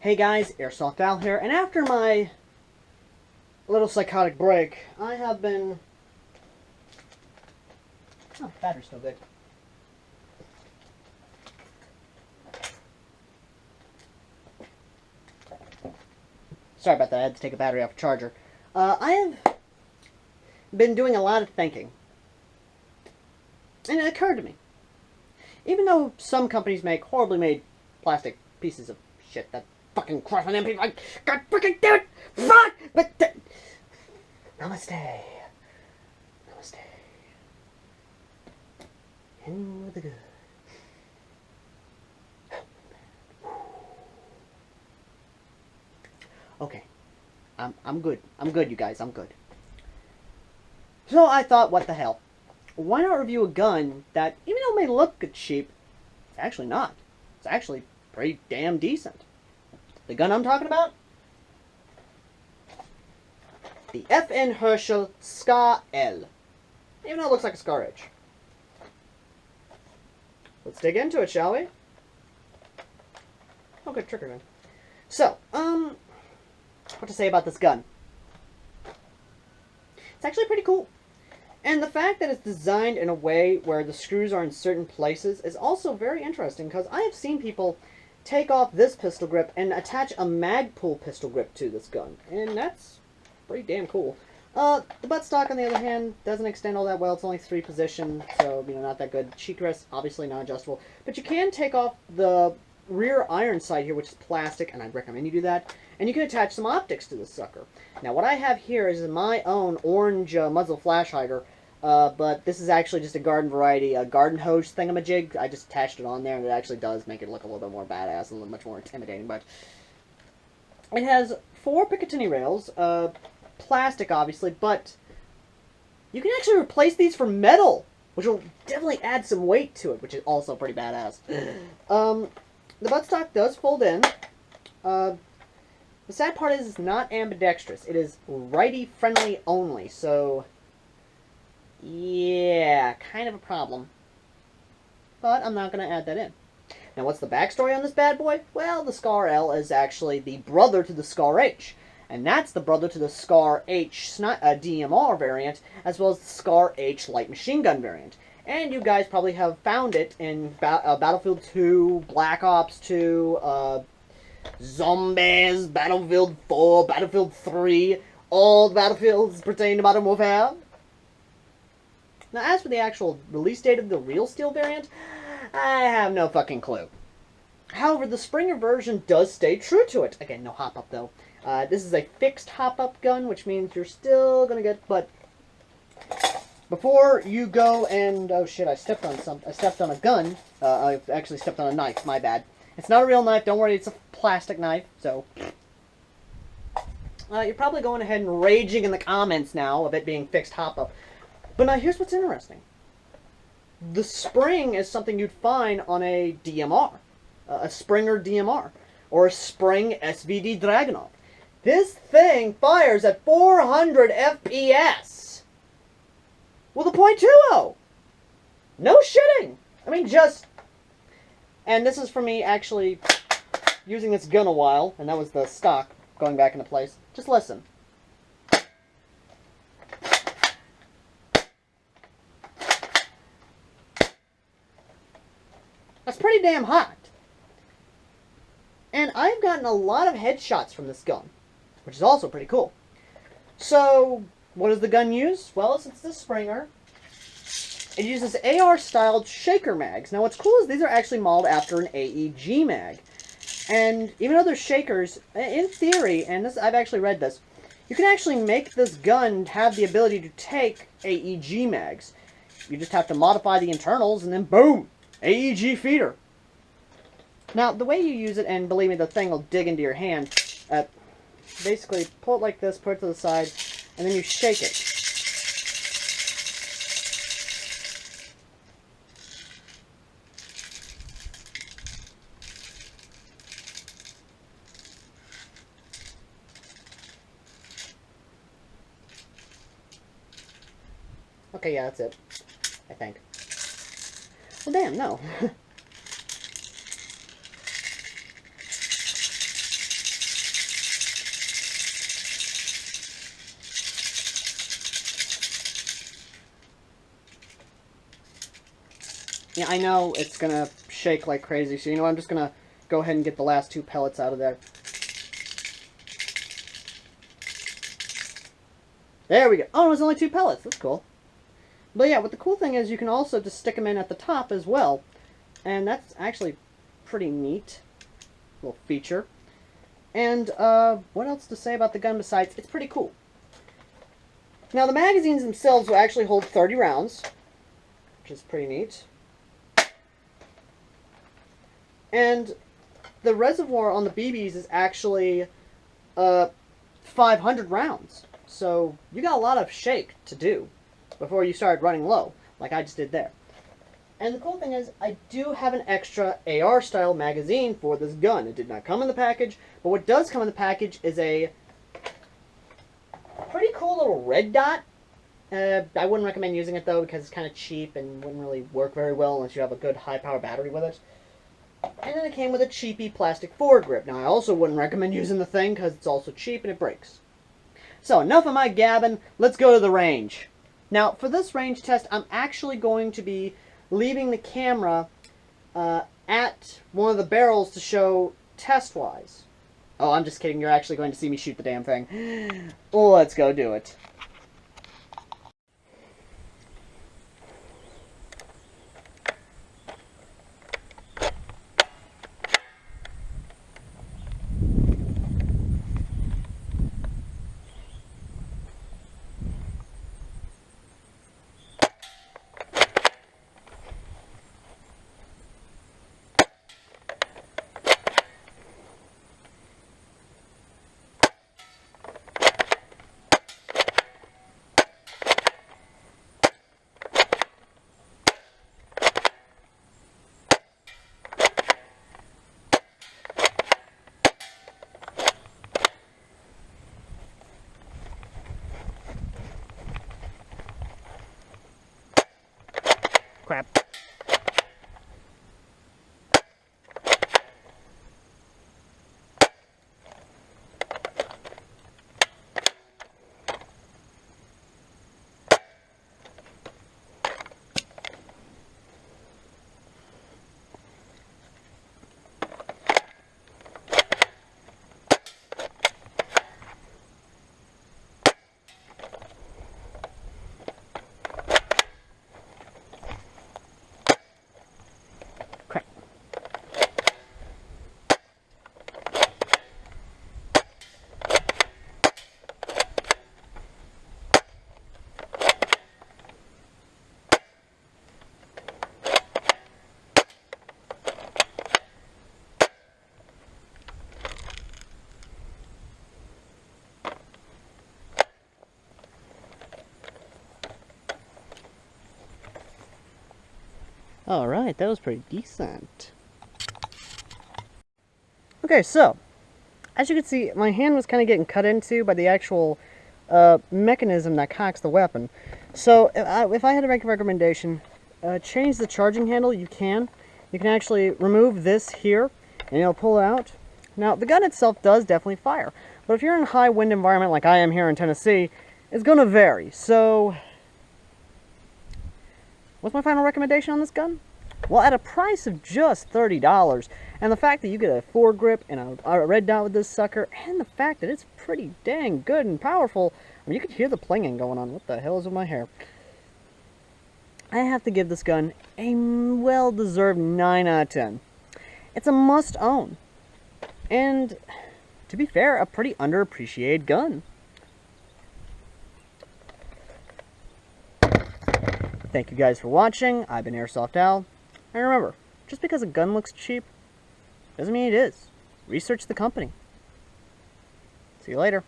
Hey guys, Airsoft Al here, and after my little psychotic break, I have been... Oh, battery's still good. Sorry about that, I had to take a battery off a charger. I have been doing a lot of thinking. And it occurred to me. Even though some companies make horribly made plastic pieces of shit that fucking crush on them people, like, God freaking damn it! Fuck! But, namaste. Namaste. In with the good. Okay. I'm good. I'm good, you guys. I'm good. So I thought, what the hell? Why not review a gun that, even though it may look cheap, it's actually not. It's actually pretty damn decent. The gun I'm talking about? The FN Herschel Scar L. Even though it looks like a Scar H. Let's dig into it, shall we? Oh, good trigger gun. So, what to say about this gun? It's actually pretty cool. And the fact that it's designed in a way where the screws are in certain places is also very interesting, because I have seen people take off this pistol grip and attach a Magpul pistol grip to this gun. And that's pretty damn cool. The buttstock, on the other hand, doesn't extend all that well. It's only 3 position, so, not that good. Cheek rest, obviously not adjustable. But you can take off the rear iron sight here, which is plastic, and I'd recommend you do that. And you can attach some optics to this sucker. Now, what I have here is my own orange muzzle flash hider. But this is actually just a garden variety, garden hose thingamajig. I just attached it on there, and it actually does make it look a little bit more badass, a little much more intimidating. But it has 4 Picatinny rails, plastic obviously, but you can actually replace these for metal, which will definitely add some weight to it, which is also pretty badass. The buttstock does fold in. The sad part is it's not ambidextrous. It is righty-friendly only, so... yeah, kind of a problem. But I'm not going to add that in. Now, what's the backstory on this bad boy? Well, the Scar L is actually the brother to the Scar H. And that's the brother to the Scar H DMR variant, as well as the Scar H light machine gun variant. And you guys probably have found it in Battlefield 2, Black Ops 2, Zombies, Battlefield 4, Battlefield 3, all the battlefields pertaining to Modern Warfare. Now, as for the actual release date of the real steel variant, I have no fucking clue. However, the Springer version does stay true to it. Again, no hop-up, though. This is a fixed hop-up gun, which means you're still gonna get... But before you go and... oh shit, I stepped on a gun. I actually stepped on a knife, my bad. It's not a real knife, don't worry, it's a plastic knife, so... you're probably going ahead and raging in the comments now of it being fixed hop-up. But now, here's what's interesting. The spring is something you'd find on a DMR. A Springer DMR. Or a Spring SVD Dragunov. This thing fires at 400 FPS! With a .20! No shitting! I mean, just... and this is for me actually using this gun a while, and that was the stock going back into place. Just listen. That's pretty damn hot. And I've gotten a lot of headshots from this gun, which is also pretty cool. So, what does the gun use? Well, since it's a Springer, it uses AR-styled shaker mags. Now, what's cool is these are actually modeled after an AEG mag. And even though they're shakers, in theory, and this I've actually read this, you can actually make this gun have the ability to take AEG mags. You just have to modify the internals, and then boom! AEG feeder. Now, the way you use it, and believe me, the thing will dig into your hand, basically pull it like this, put it to the side, and then you shake it. Okay, yeah, that's it. I think. Well, damn, no. Yeah, I know it's gonna shake like crazy, so you know what, I'm just gonna go ahead and get the last 2 pellets out of there. There we go. Oh, it was only 2 pellets. That's cool. But yeah, what the cool thing is, you can also just stick them in at the top as well. And that's actually pretty neat. Little feature. And what else to say about the gun besides, it's pretty cool. Now, the magazines themselves will actually hold 30 rounds, which is pretty neat. And the reservoir on the BBs is actually 500 rounds. So you got a lot of shake to do before you start running low, like I just did there. And the cool thing is, I do have an extra AR-style magazine for this gun. It did not come in the package, but what does come in the package is a pretty cool little red dot. I wouldn't recommend using it, though, because it's kind of cheap and wouldn't really work very well unless you have a good high-power battery with it. And then it came with a cheapy plastic foregrip. Now, I also wouldn't recommend using the thing because it's also cheap and it breaks. So, enough of my gabbing. Let's go to the range. Now, for this range test, I'm actually going to be leaving the camera at one of the barrels to show test-wise. Oh, I'm just kidding. You're actually going to see me shoot the damn thing. Well, let's go do it. Crap. Alright, that was pretty decent. Okay, so, as you can see, my hand was kind of getting cut into by the actual mechanism that cocks the weapon. So, if I had to make a recommendation, change the charging handle. You can. You can actually remove this here, and it'll pull it out. Now, the gun itself does definitely fire, but if you're in a high wind environment like I am here in Tennessee, it's going to vary. So, what's my final recommendation on this gun? Well, at a price of just $30, and the fact that you get a foregrip and a red dot with this sucker, and the fact that it's pretty dang good and powerful, I mean, you can hear the plinging going on. What the hell is with my hair? I have to give this gun a well-deserved 9 out of 10. It's a must-own. And, to be fair, a pretty underappreciated gun. Thank you guys for watching. I've been Airsoft Al. And remember, just because a gun looks cheap, doesn't mean it is. Research the company. See you later.